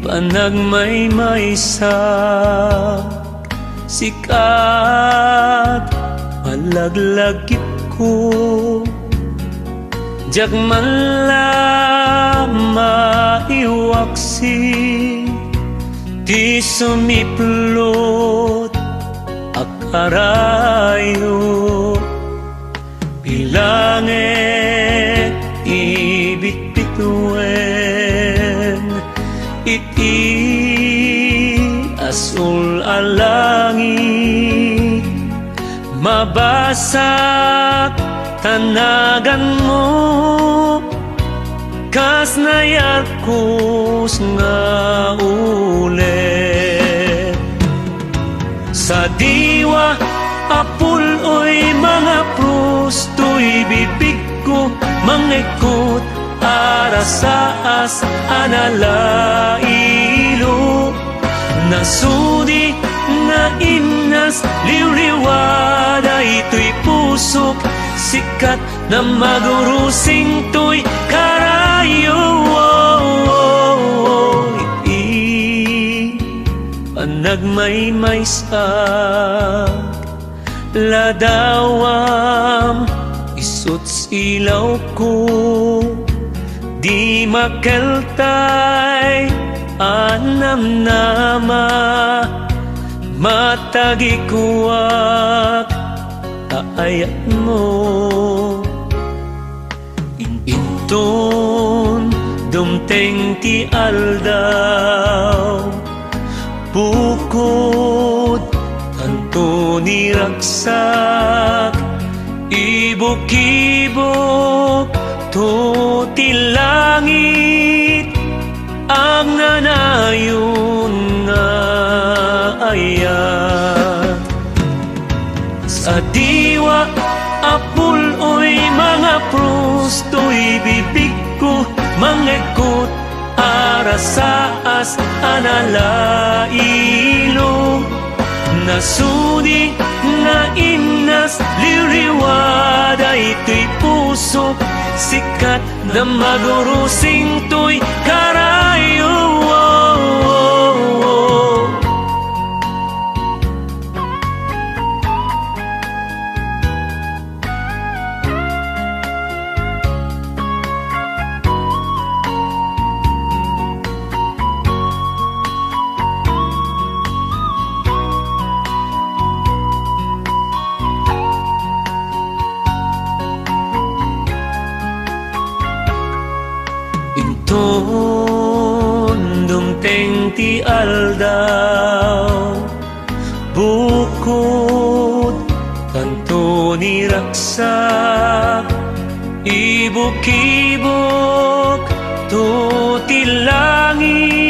panagmaymaysa sikat malaglagip ko jak man la maiwaksi di sumiplot akarayo bilangit ibitbituen iti asul alangit mabasak tanagan mo kas nayarkus nga ulit sa diwa apuloy mga prusto'y bibig ko mangikot arasaas analailo nasudi nga inas liwliwada ito'y pusok sikat na magurusing to'y karayo panagmaymaysa ladawam isot silaw ko di makeltay anam-nama matagikuwak kaayat mo inton dumteng ti aldaw bukod tanto ni raksak ibok-ibok to ti langit ang nanayon nga ayat sa diwa apuloy mga prusto'y bibig ko mangikot arasaas analailo nasudi nga inas liriwada ito'y pusok sikat na magurusing to'y karayo inton dumteng ti aldaw bukod tanto ni raksak ibok-ibok to ti langit